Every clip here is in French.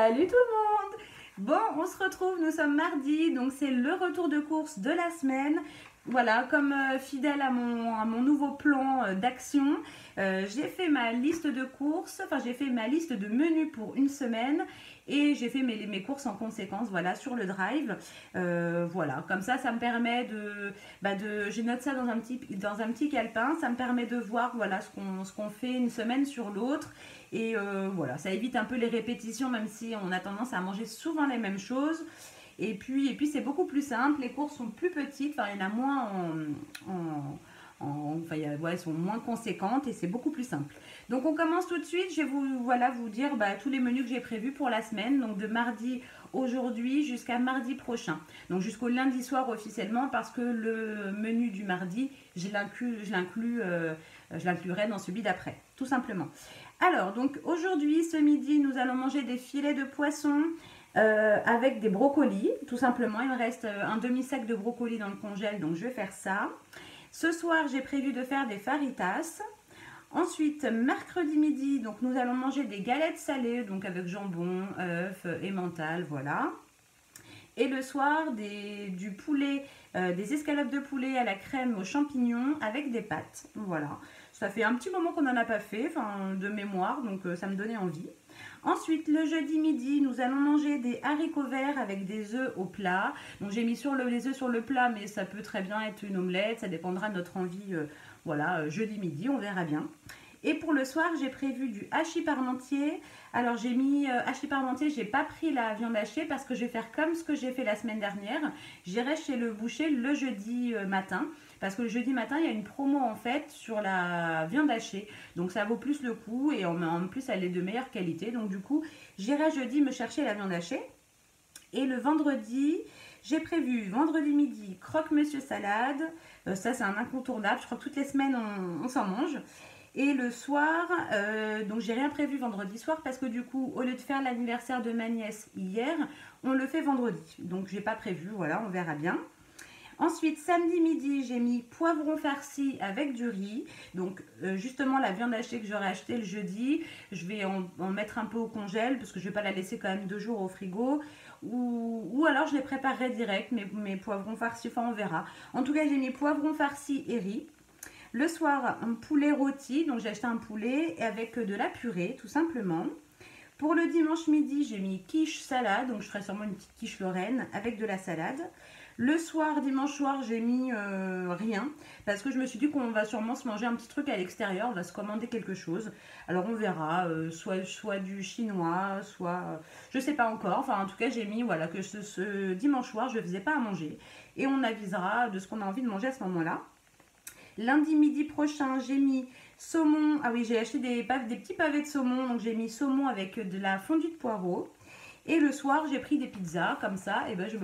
Salut tout le monde! Bon, on se retrouve, nous sommes mardi, donc c'est le retour de course de la semaine. Voilà, comme fidèle à mon nouveau plan d'action, j'ai fait ma liste de courses, enfin j'ai fait ma liste de menus pour une semaine et j'ai fait mes courses en conséquence, voilà, sur le drive. Voilà, comme ça me permet je note ça dans un petit calepin, ça me permet de voir, voilà, ce qu'on fait une semaine sur l'autre. Et voilà, ça évite un peu les répétitions, même si on a tendance à manger souvent les mêmes choses. Et puis c'est beaucoup plus simple, les courses sont plus petites, enfin il y en a moins elles sont moins conséquentes et c'est beaucoup plus simple. Donc on commence tout de suite, je vais vous dire tous les menus que j'ai prévus pour la semaine, donc de mardi aujourd'hui jusqu'à mardi prochain. Donc jusqu'au lundi soir officiellement, parce que le menu du mardi, je l'inclurai dans celui d'après, tout simplement. Alors, donc aujourd'hui, ce midi, nous allons manger des filets de poisson avec des brocolis, tout simplement. Il me reste un demi-sac de brocolis dans le congèle, donc je vais faire ça. Ce soir, j'ai prévu de faire des faritas. Ensuite, mercredi midi, donc nous allons manger des galettes salées, donc avec jambon, œufs, emmental, voilà. Et le soir, du poulet, des escalopes de poulet à la crème aux champignons avec des pâtes, voilà. Ça fait un petit moment qu'on n'en a pas fait, de mémoire, donc ça me donnait envie. Ensuite, le jeudi midi, nous allons manger des haricots verts avec des œufs au plat. Donc j'ai mis les œufs sur le plat, mais ça peut très bien être une omelette, ça dépendra de notre envie. Voilà, jeudi midi, on verra bien. Et pour le soir, j'ai prévu du hachis parmentier. Alors j'ai mis hachis parmentier, j'ai pas pris la viande hachée parce que je vais faire comme ce que j'ai fait la semaine dernière. J'irai chez le boucher le jeudi matin. Parce que le jeudi matin, il y a une promo en fait sur la viande hachée. Donc ça vaut plus le coup et en plus elle est de meilleure qualité. Donc du coup, j'irai jeudi me chercher la viande hachée. Et le vendredi, j'ai prévu vendredi midi croque-monsieur salade. Ça c'est un incontournable. Je crois que toutes les semaines on s'en mange. Et le soir, donc j'ai rien prévu vendredi soir parce que du coup, au lieu de faire l'anniversaire de ma nièce hier, on le fait vendredi. Donc j'ai pas prévu, voilà, on verra bien. Ensuite, samedi midi, j'ai mis poivron farci avec du riz. Donc, justement, la viande hachée que j'aurais achetée le jeudi, je vais en mettre un peu au congèle parce que je ne vais pas la laisser quand même 2 jours au frigo. Ou alors, je les préparerai direct, mes poivrons farcis, enfin, on verra. En tout cas, j'ai mis poivron farci et riz. Le soir, un poulet rôti. Donc, j'ai acheté un poulet avec de la purée, tout simplement. Pour le dimanche midi, j'ai mis quiche salade. Donc, je ferai sûrement une petite quiche lorraine avec de la salade. Le soir, dimanche soir, j'ai mis rien parce que je me suis dit qu'on va sûrement se manger un petit truc à l'extérieur, on va se commander quelque chose. Alors on verra, soit du chinois, soit je sais pas encore. Enfin en tout cas j'ai mis voilà que ce dimanche soir je ne faisais pas à manger et on avisera de ce qu'on a envie de manger à ce moment-là. Lundi midi prochain j'ai mis saumon. Ah oui, j'ai acheté des petits pavés de saumon, donc j'ai mis saumon avec de la fondue de poireaux. Et le soir, j'ai pris des pizzas comme ça. Et je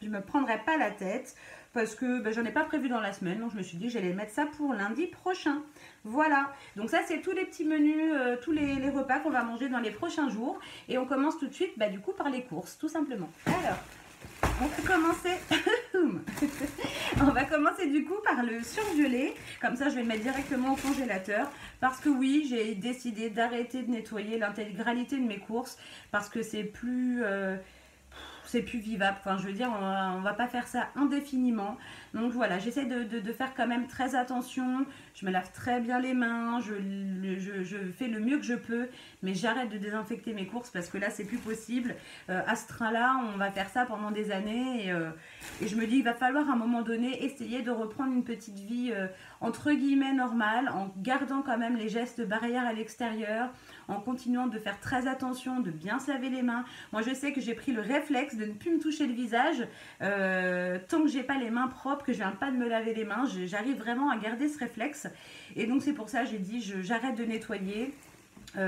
me prendrai pas la tête parce que j'en ai pas prévu dans la semaine. Donc je me suis dit que j'allais mettre ça pour lundi prochain. Voilà. Donc ça, c'est tous les petits menus, tous les repas qu'on va manger dans les prochains jours. Et on commence tout de suite, du coup, par les courses, tout simplement. Alors, on va commencer. On va commencer du coup par le surgelé. Comme ça, je vais le mettre directement au congélateur. Parce que oui, j'ai décidé d'arrêter de nettoyer l'intégralité de mes courses. Parce que c'est plus vivable. Enfin, je veux dire, on va pas faire ça indéfiniment. Donc voilà, j'essaie de faire quand même très attention. Je me lave très bien les mains. Je fais le mieux que je peux. Mais j'arrête de désinfecter mes courses parce que là, c'est plus possible. À ce train-là, on va faire ça pendant des années. Et je me dis, il va falloir à un moment donné essayer de reprendre une petite vie entre guillemets normale, en gardant quand même les gestes barrières à l'extérieur, en continuant de faire très attention, de bien se laver les mains. Moi, je sais que j'ai pris le réflexe de ne plus me toucher le visage tant que j'ai pas les mains propres, que je viens pas de me laver les mains. J'arrive vraiment à garder ce réflexe. Et donc, c'est pour ça que j'ai dit, j'arrête de nettoyer.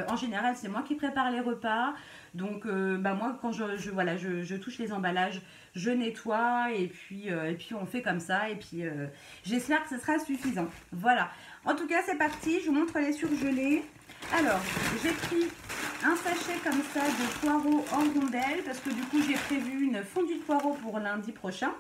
En général, c'est moi qui prépare les repas. Donc, moi, quand je touche les emballages, je nettoie et puis on fait comme ça. Et puis, j'espère que ce sera suffisant. Voilà. En tout cas, c'est parti. Je vous montre les surgelés. Alors, j'ai pris un sachet comme ça de poireaux en rondelles parce que du coup, j'ai prévu une fondue de poireaux pour lundi prochain.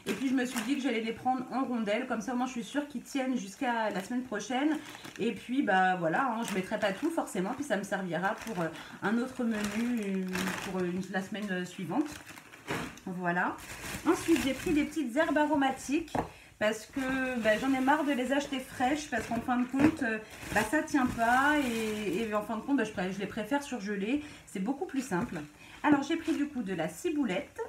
Et puis je me suis dit que j'allais les prendre en rondelles, comme ça au moins je suis sûre qu'ils tiennent jusqu'à la semaine prochaine. Et puis bah voilà, hein, je ne mettrai pas tout forcément, puis ça me servira pour un autre menu pour la semaine suivante. Voilà. Ensuite j'ai pris des petites herbes aromatiques. Parce que bah, j'en ai marre de les acheter fraîches, parce qu'en fin de compte, bah, ça tient pas, et en fin de compte, bah, je les préfère surgelées, c'est beaucoup plus simple. Alors j'ai pris du coup de la ciboulette,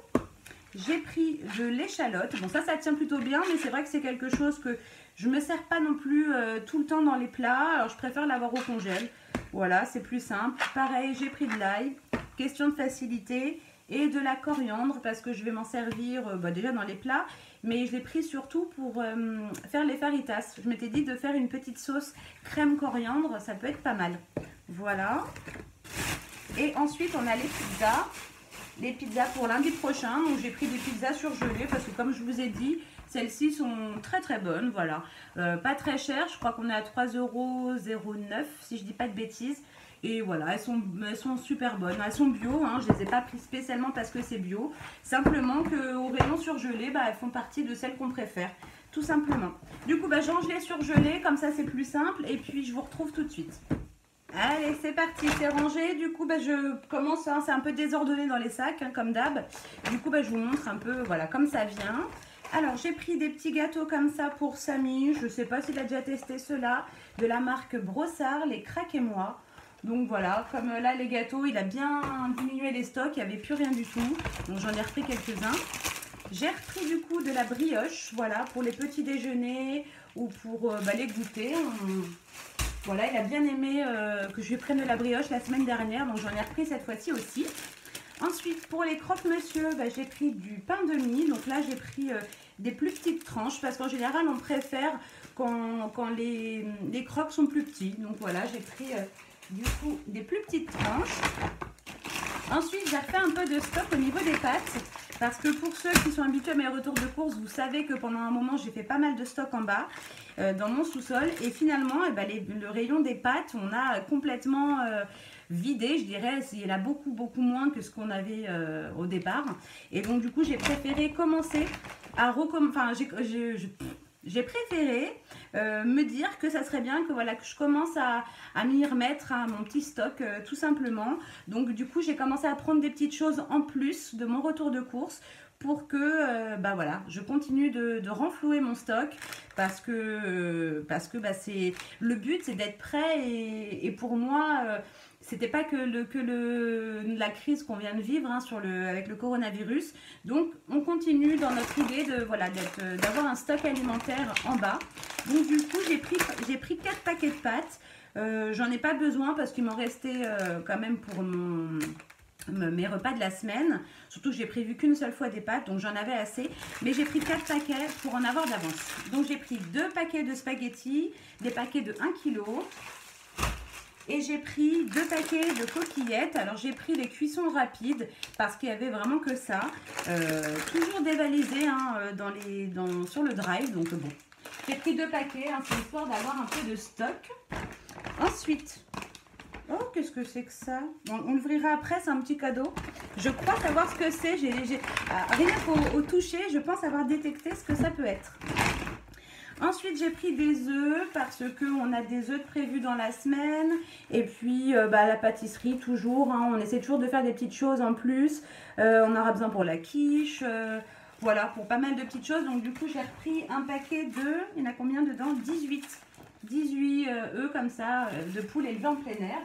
j'ai pris de l'échalote, bon ça tient plutôt bien, mais c'est vrai que c'est quelque chose que je ne me sers pas non plus tout le temps dans les plats, alors je préfère l'avoir au congèle, voilà, c'est plus simple. Pareil, j'ai pris de l'ail, question de facilité, et de la coriandre, parce que je vais m'en servir bah, déjà dans les plats, mais je l'ai pris surtout pour faire les fajitas. Je m'étais dit de faire une petite sauce crème coriandre, ça peut être pas mal. Voilà. Et ensuite, on a les pizzas. Les pizzas pour lundi prochain. Donc, j'ai pris des pizzas surgelées parce que, comme je vous ai dit, celles-ci sont très très bonnes. Voilà. Pas très chères. Je crois qu'on est à 3,09 € si je dis pas de bêtises. Et voilà, elles sont super bonnes. Elles sont bio, hein, je ne les ai pas prises spécialement parce que c'est bio. Simplement qu'au rayon surgelé, bah, elles font partie de celles qu'on préfère. Tout simplement. Du coup, bah, je range les surgelées, comme ça c'est plus simple. Et puis je vous retrouve tout de suite. Allez, c'est parti, c'est rangé. Du coup, bah, je commence, hein, c'est un peu désordonné dans les sacs, hein, comme d'hab. Du coup, bah, je vous montre un peu, voilà, comme ça vient. Alors, j'ai pris des petits gâteaux comme ça pour Samy. Je ne sais pas s'il a déjà testé ceux-là. De la marque Brossard, les Craquez-moi. Donc voilà, comme là les gâteaux, il a bien diminué les stocks, il n'y avait plus rien du tout. Donc j'en ai repris quelques-uns. J'ai repris du coup de la brioche, voilà, pour les petits déjeuners ou pour bah, les goûters. Voilà, il a bien aimé que je lui prenne de la brioche la semaine dernière, donc j'en ai repris cette fois-ci aussi. Ensuite, pour les croque-monsieur, bah, j'ai pris du pain de mie. Donc là, j'ai pris des plus petites tranches parce qu'en général, on préfère quand les croques sont plus petits. Donc voilà, j'ai pris... du coup, des plus petites tranches. Ensuite, j'ai fait un peu de stock au niveau des pâtes. Parce que pour ceux qui sont habitués à mes retours de course, vous savez que pendant un moment, j'ai fait pas mal de stock en bas, dans mon sous-sol. Et finalement, eh ben, le rayon des pâtes, on a complètement vidé, je dirais. Il y en a beaucoup moins que ce qu'on avait au départ. Et donc, du coup, j'ai préféré commencer à recommencer. Enfin, j'ai préféré me dire que ça serait bien que, voilà, que je commence à m'y remettre à mon petit stock tout simplement. Donc du coup j'ai commencé à prendre des petites choses en plus de mon retour de course pour que bah voilà, je continue de renflouer mon stock parce que bah, le but c'est d'être prêt et pour moi c'était pas que la crise qu'on vient de vivre hein, avec le coronavirus. Donc on continue dans notre idée de voilà d'avoir un stock alimentaire en bas. Donc du coup j'ai pris 4 paquets de pâtes. J'en ai pas besoin parce qu'il m'en restait quand même pour mes repas de la semaine. Surtout que j'ai prévu qu'une seule fois des pâtes, donc j'en avais assez. Mais j'ai pris 4 paquets pour en avoir d'avance. Donc j'ai pris 2 paquets de spaghettis, des paquets de 1 kg. Et j'ai pris 2 paquets de coquillettes. Alors j'ai pris les cuissons rapides parce qu'il n'y avait vraiment que ça. Toujours dévalisé hein, sur le drive. Donc bon, j'ai pris 2 paquets, hein, c'est histoire d'avoir un peu de stock. Ensuite, oh qu'est-ce que c'est que ça? On l'ouvrira après, c'est un petit cadeau. Je crois savoir ce que c'est. Rien qu'au toucher, je pense avoir détecté ce que ça peut être. Ensuite, j'ai pris des œufs parce qu'on a des œufs prévus dans la semaine. Et puis, bah, la pâtisserie, toujours. Hein, on essaie toujours de faire des petites choses en plus. On aura besoin pour la quiche. Voilà, pour pas mal de petites choses. Donc, du coup, j'ai repris un paquet d'œufs. Il y en a combien dedans? 18 œufs comme ça, de poules élevées en plein air.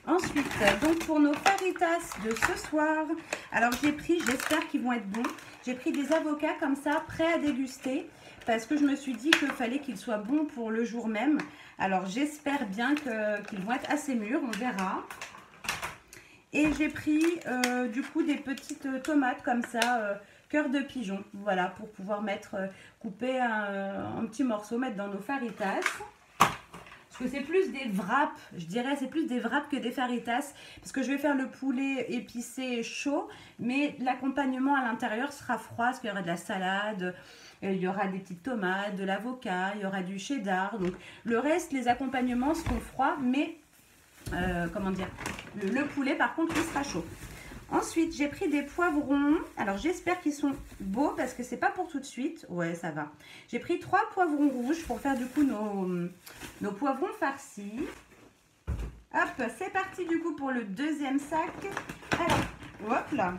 Ensuite, donc pour nos fajitas de ce soir, alors j'ai pris, j'espère qu'ils vont être bons, j'ai pris des avocats comme ça, prêts à déguster, parce que je me suis dit qu'il fallait qu'ils soient bons pour le jour même. Alors j'espère bien qu'ils vont être assez mûrs, on verra. Et j'ai pris du coup des petites tomates comme ça, cœur de pigeon, voilà, pour pouvoir couper un petit morceau, mettre dans nos fajitas. Parce que c'est plus des wraps, je dirais, c'est plus des wraps que des fajitas. Parce que je vais faire le poulet épicé chaud, mais l'accompagnement à l'intérieur sera froid, parce qu'il y aura de la salade, il y aura des petites tomates, de l'avocat, il y aura du cheddar. Donc le reste, les accompagnements seront froids, mais comment dire, le poulet par contre, il sera chaud. Ensuite, j'ai pris des poivrons. Alors, j'espère qu'ils sont beaux parce que c'est pas pour tout de suite. Ouais, ça va. J'ai pris 3 poivrons rouges pour faire du coup nos poivrons farcis. Hop, c'est parti du coup pour le deuxième sac. Alors, hop là.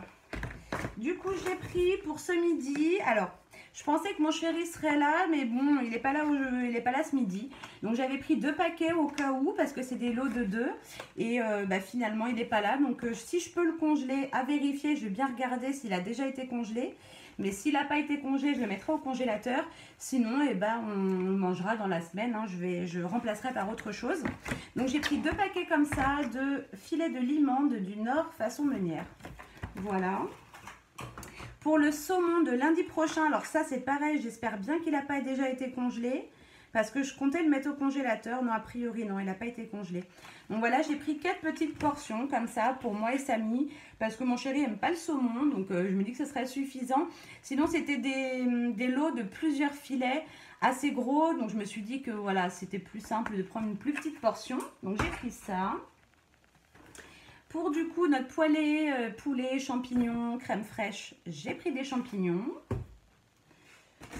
Du coup, j'ai pris pour ce midi. Alors, je pensais que mon chéri serait là, mais bon, il n'est pas là il est pas là ce midi. Donc, j'avais pris 2 paquets au cas où, parce que c'est des lots de 2. Et finalement, il n'est pas là. Donc, si je peux le congeler, à vérifier, je vais bien regarder s'il a déjà été congelé. Mais s'il n'a pas été congelé, je le mettrai au congélateur. Sinon, on mangera dans la semaine. Hein. Je remplacerai par autre chose. Donc, j'ai pris 2 paquets comme ça de filets de limande du Nord façon meunière. Voilà. Pour le saumon de lundi prochain, alors ça c'est pareil, j'espère bien qu'il n'a pas déjà été congelé. Parce que je comptais le mettre au congélateur. Non, a priori, non, il n'a pas été congelé. Donc voilà, j'ai pris 4 petites portions comme ça pour moi et Samy. Parce que mon chéri n'aime pas le saumon. Donc je me dis que ce serait suffisant. Sinon, c'était des lots de plusieurs filets assez gros. Donc je me suis dit que voilà, c'était plus simple de prendre une plus petite portion. Donc j'ai pris ça. Pour du coup notre poêlée, poulet, champignons, crème fraîche, j'ai pris des champignons.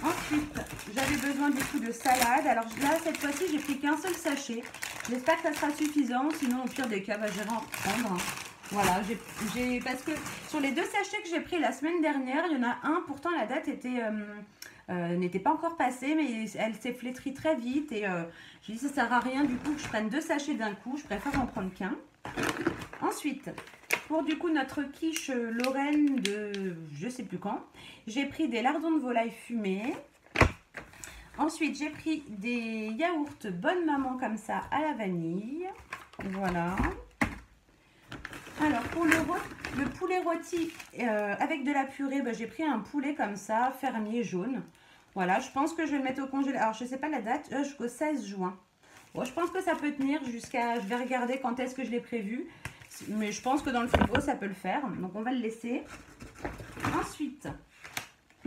Ensuite, j'avais besoin du coup de salade. Alors là, cette fois-ci, j'ai pris qu'un seul sachet. J'espère que ça sera suffisant. Sinon, au pire des cas, j'irai en reprendre. Voilà, parce que sur les 2 sachets que j'ai pris la semaine dernière, il y en a un, pourtant la date n'était pas encore passée, mais elle s'est flétrie très vite. Et j'ai dit, ça sert à rien du coup que je prenne 2 sachets d'un coup. Je préfère en prendre qu'un. Ensuite, pour du coup notre quiche Lorraine de je sais plus quand, j'ai pris des lardons de volaille fumés. Ensuite, j'ai pris des yaourts Bonne Maman comme ça à la vanille. Voilà. Alors pour le poulet rôti avec de la purée, j'ai pris un poulet comme ça, fermier jaune. Voilà, je pense que je vais le mettre au congélateur. Alors je sais pas la date, jusqu'au 16 juin. Bon, je pense que ça peut tenir jusqu'à... Je vais regarder quand est-ce que je l'ai prévu. Mais je pense que dans le frigo, ça peut le faire. Donc, on va le laisser. Ensuite,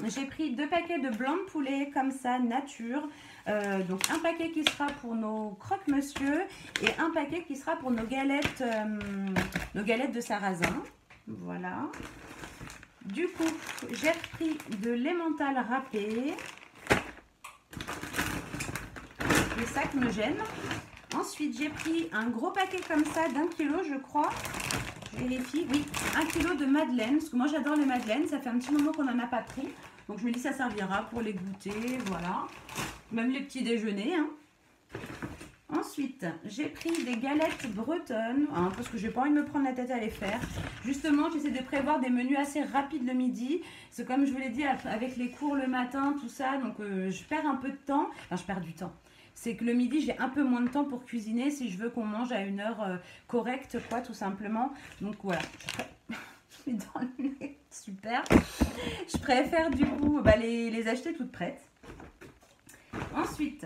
j'ai pris 2 paquets de blanc de poulet comme ça, nature. Donc, un paquet qui sera pour nos croque-monsieur et un paquet qui sera pour nos galettes de sarrasin. Voilà. Du coup, j'ai pris de l'emmental râpé. Les sacs me gênent. Ensuite, j'ai pris un gros paquet comme ça d'1 kilo, je crois. Je vérifie. Oui, 1 kilo de madeleine. Parce que moi, j'adore les madeleines. Ça fait un petit moment qu'on n'en a pas pris. Donc, je me dis ça servira pour les goûter. Voilà. Même les petits déjeuners. Hein. Ensuite, j'ai pris des galettes bretonnes. Hein, parce que je n'ai pas envie de me prendre la tête à les faire. Justement, j'essaie de prévoir des menus assez rapides le midi. C'est comme je vous l'ai dit, avec les cours le matin, tout ça. Donc, je perds un peu de temps. Enfin, je perds du temps. C'est que le midi, j'ai un peu moins de temps pour cuisiner si je veux qu'on mange à une heure correcte, quoi, tout simplement. Donc, voilà. Je mets dans le nez. Super. Je préfère, du coup, les acheter toutes prêtes. Ensuite,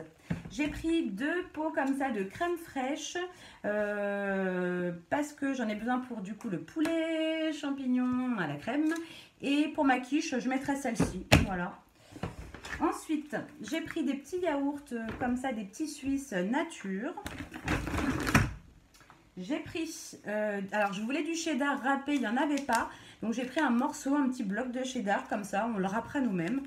j'ai pris 2 pots comme ça de crème fraîche parce que j'en ai besoin pour, du coup, le poulet, champignons à la crème. Et pour ma quiche, je mettrai celle-ci. Voilà. Ensuite, j'ai pris des petits yaourts comme ça, des petits Suisses nature. J'ai pris, alors je voulais du cheddar râpé, il n'y en avait pas. Donc j'ai pris un morceau, un petit bloc de cheddar comme ça, on le râpera nous-mêmes.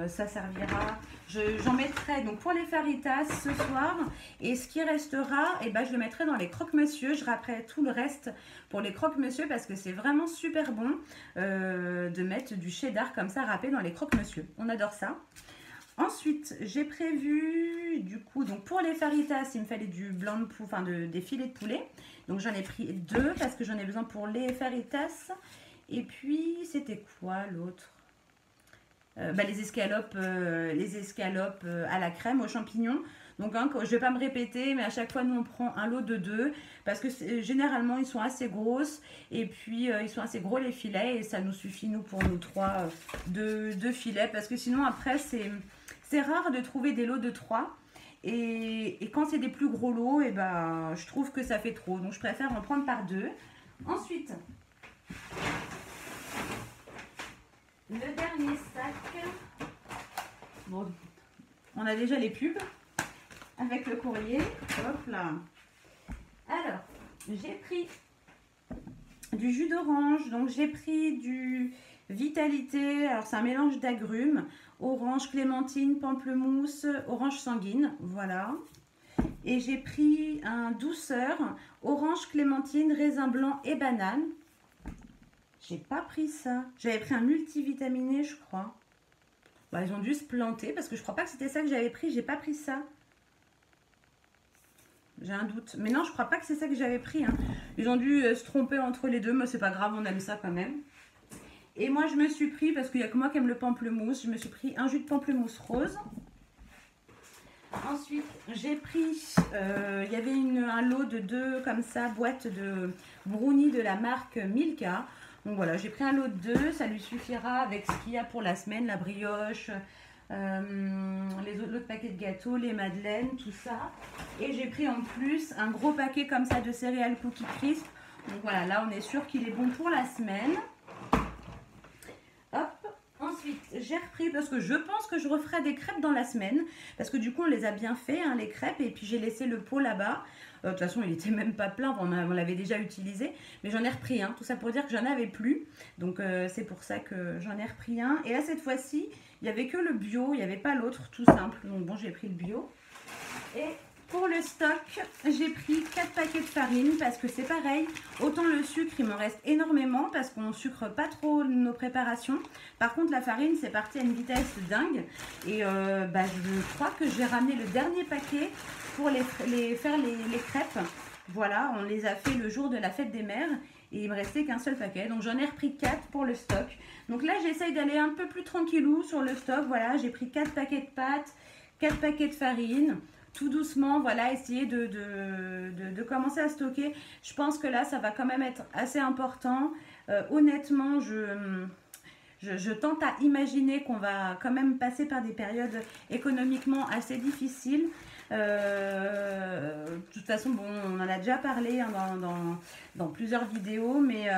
Ça servira, j'en mettrai donc pour les faritas ce soir. Et ce qui restera, je le mettrai dans les croque-monsieur. Je râperai tout le reste pour les croque-monsieur parce que c'est vraiment super bon de mettre du cheddar comme ça râpé dans les croque-monsieur. On adore ça. Ensuite, j'ai prévu, du coup, donc pour les faritas, il me fallait du blanc de poulet, enfin des filets de poulet. Donc j'en ai pris 2 parce que j'en ai besoin pour les faritas. Et puis, c'était quoi l'autre? Les escalopes à la crème, aux champignons. Donc, hein, je ne vais pas me répéter, mais à chaque fois, nous, on prend un lot de 2 parce que généralement, ils sont assez grosses. Et puis, ils sont assez gros, les filets. Et ça nous suffit, nous, pour nous 3, 2 filets. Parce que sinon, après, c'est rare de trouver des lots de 3. Et quand c'est des plus gros lots, je trouve que ça fait trop. Donc, je préfère en prendre par 2. Ensuite, le dernier sac. Bon, on a déjà les pubs avec le courrier. Hop là. Alors, j'ai pris du jus d'orange. Donc j'ai pris du Vitalité, alors c'est un mélange d'agrumes, orange, clémentine, pamplemousse, orange sanguine, voilà. Et j'ai pris un douceur, orange, clémentine, raisin blanc et banane. J'ai pas pris ça. J'avais pris un multivitaminé, je crois. Bah, ils ont dû se planter parce que je crois pas que c'était ça que j'avais pris. J'ai pas pris ça. J'ai un doute. Mais non, je crois pas que c'est ça que j'avais pris. Hein. Ils ont dû se tromper entre les deux, mais c'est pas grave, on aime ça quand même. Et moi, je me suis pris, parce qu'il n'y a que moi qui aime le pamplemousse, je me suis pris un jus de pamplemousse rose. Ensuite, j'ai pris, il y avait un lot de 2 comme ça, boîtes de brownies de la marque Milka. Donc voilà, j'ai pris un lot de 2, ça lui suffira avec ce qu'il y a pour la semaine, la brioche, l'autre paquet de gâteaux, les madeleines, tout ça. Et j'ai pris en plus un gros paquet comme ça de céréales Cookie Crisp. Donc voilà, là on est sûr qu'il est bon pour la semaine. Hop. Ensuite, j'ai repris parce que je pense que je referai des crêpes dans la semaine. Parce que du coup, on les a bien fait, hein, les crêpes. Et puis, j'ai laissé le pot là-bas. De toute façon, il était même pas plein. On l'avait déjà utilisé. Mais j'en ai repris un. Tout ça pour dire que j'en avais plus. Donc, c'est pour ça que j'en ai repris un. Et là, cette fois-ci, il n'y avait que le bio. Il n'y avait pas l'autre, tout simple. Donc, bon, j'ai pris le bio. Et pour le stock, j'ai pris 4 paquets de farine parce que c'est pareil. Autant le sucre, il me reste énormément parce qu'on ne sucre pas trop nos préparations. Par contre, la farine, c'est parti à une vitesse dingue. Et je crois que j'ai ramené le dernier paquet pour faire les crêpes. Voilà, on les a fait le jour de la fête des mères. Et il me restait qu'un seul paquet. Donc, j'en ai repris 4 pour le stock. Donc là, j'essaye d'aller un peu plus tranquillou sur le stock. Voilà, j'ai pris 4 paquets de pâtes, 4 paquets de farine. Tout doucement, voilà, essayer de commencer à stocker. Je pense que là, ça va quand même être assez important. Honnêtement, je tente à imaginer qu'on va quand même passer par des périodes économiquement assez difficiles. De toute façon, bon, on en a déjà parlé hein, dans plusieurs vidéos, mais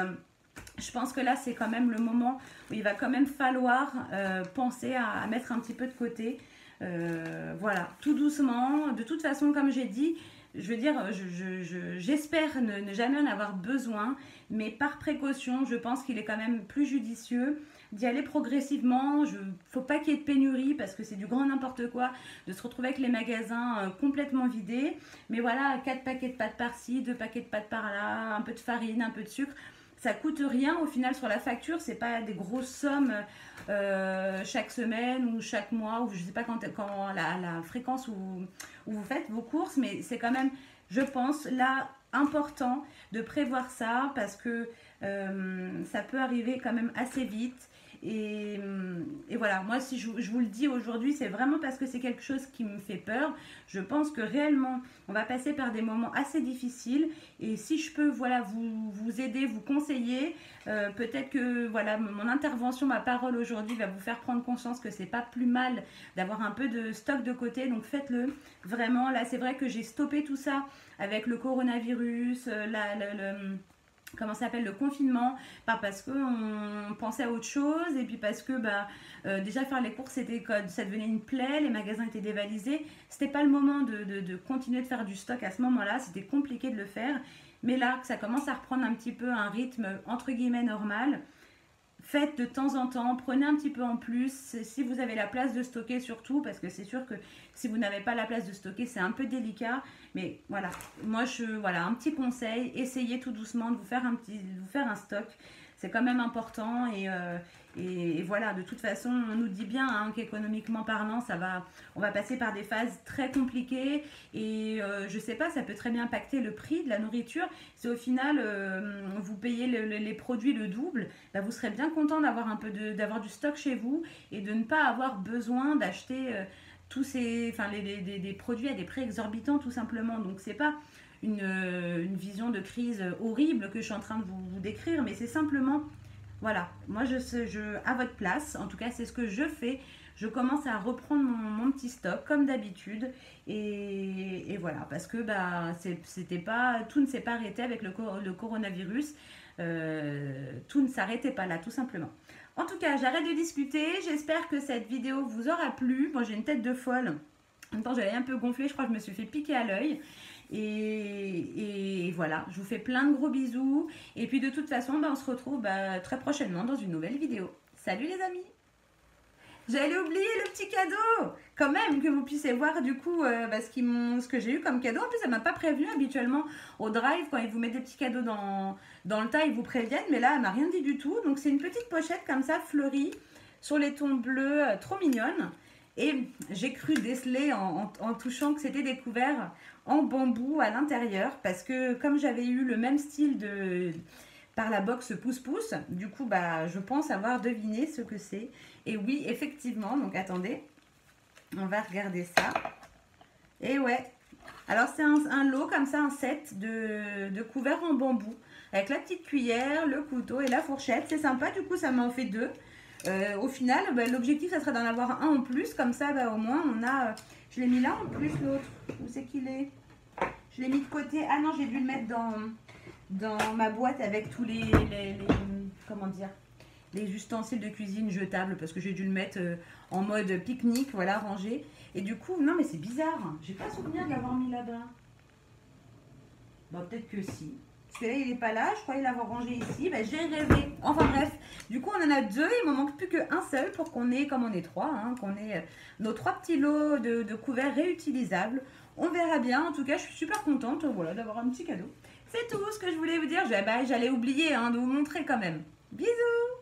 je pense que là, c'est quand même le moment où il va quand même falloir penser à mettre un petit peu de côté. Voilà, tout doucement. De toute façon, comme j'ai dit, je veux dire, j'espère ne jamais en avoir besoin, mais par précaution, je pense qu'il est quand même plus judicieux d'y aller progressivement. Il ne faut pas qu'il y ait de pénurie parce que c'est du grand n'importe quoi de se retrouver avec les magasins complètement vidés. Mais voilà, 4 paquets de pâtes par-ci, 2 paquets de pâtes par-là, un peu de farine, un peu de sucre. Ça coûte rien au final sur la facture, c'est pas des grosses sommes chaque semaine ou chaque mois ou je sais pas quand la fréquence où vous faites vos courses, mais c'est quand même, je pense, là important de prévoir ça parce que ça peut arriver quand même assez vite. Et voilà, moi si je vous le dis aujourd'hui, c'est vraiment parce que c'est quelque chose qui me fait peur. Je pense que réellement, on va passer par des moments assez difficiles. Et si je peux voilà, vous aider, vous conseiller, peut-être que voilà, mon intervention, ma parole aujourd'hui va vous faire prendre conscience que c'est pas plus mal d'avoir un peu de stock de côté. Donc faites-le. Vraiment, là c'est vrai que j'ai stoppé tout ça avec le coronavirus, comment ça s'appelle, le confinement, pas parce qu'on pensait à autre chose et puis parce que déjà faire les courses ça devenait une plaie, les magasins étaient dévalisés, c'était pas le moment de continuer de faire du stock à ce moment-là, c'était compliqué de le faire, mais là que ça commence à reprendre un petit peu un rythme entre guillemets normal, faites de temps en temps, prenez un petit peu en plus, si vous avez la place de stocker surtout, parce que c'est sûr que si vous n'avez pas la place de stocker, c'est un peu délicat. Mais voilà, moi, voilà, un petit conseil, essayez tout doucement de vous faire un stock. C'est quand même important et voilà, de toute façon, on nous dit bien hein, qu'économiquement parlant, on va passer par des phases très compliquées et je sais pas, ça peut très bien impacter le prix de la nourriture. Si au final, vous payez les produits le double, vous serez bien content d'avoir d'avoir du stock chez vous et de ne pas avoir besoin d'acheter des produits à des prix exorbitants tout simplement. Donc c'est pas une vision de crise horrible que je suis en train de vous décrire, mais c'est simplement, voilà, moi à votre place, en tout cas c'est ce que je fais, je commence à reprendre mon petit stock comme d'habitude et voilà, parce que tout ne s'est pas arrêté avec le coronavirus, tout ne s'arrêtait pas là tout simplement. En tout cas, j'arrête de discuter, j'espère que cette vidéo vous aura plu. Moi j'ai une tête de folle. En même temps, j'avais un peu gonflé, je crois que je me suis fait piquer à l'œil. Et voilà, je vous fais plein de gros bisous. Et puis de toute façon, bah, on se retrouve très prochainement dans une nouvelle vidéo. Salut les amis! J'allais oublier le petit cadeau, quand même, que vous puissiez voir du coup ce que j'ai eu comme cadeau. En plus, elle m'a pas prévenu habituellement au drive, quand ils vous mettent des petits cadeaux dans le tas, ils vous préviennent. Mais là, elle m'a rien dit du tout. Donc, c'est une petite pochette comme ça, fleurie, sur les tons bleus, trop mignonne. Et j'ai cru déceler en touchant que c'était des couverts en bambou à l'intérieur. Parce que comme j'avais eu le même style par la box pouce-pouce. Du coup, je pense avoir deviné ce que c'est. Et oui, effectivement, donc attendez, on va regarder ça. Et ouais, alors c'est un lot comme ça, un set de couverts en bambou. Avec la petite cuillère, le couteau et la fourchette. C'est sympa, du coup ça m'en fait deux. Au final, l'objectif, ça serait d'en avoir un en plus. Comme ça, au moins, on a... je l'ai mis là en plus, l'autre. Où c'est qu'il est? Je l'ai mis de côté. Ah non, j'ai dû le mettre dans ma boîte avec tous comment dire, les ustensiles de cuisine jetables, parce que j'ai dû le mettre en mode pique-nique, voilà, rangé. Et du coup, non mais c'est bizarre, j'ai pas souvenir de l'avoir mis là-bas. Bon, peut-être que si. Parce que là, il n'est pas là, je croyais l'avoir rangé ici. J'ai rêvé. Enfin bref, du coup, on en a deux. Il ne m'en manque plus qu'un seul pour qu'on ait, comme on est trois, qu'on ait nos trois petits lots de couverts réutilisables. On verra bien. En tout cas, je suis super contente voilà, d'avoir un petit cadeau. C'est tout ce que je voulais vous dire. J'allais oublier de vous montrer quand même. Bisous!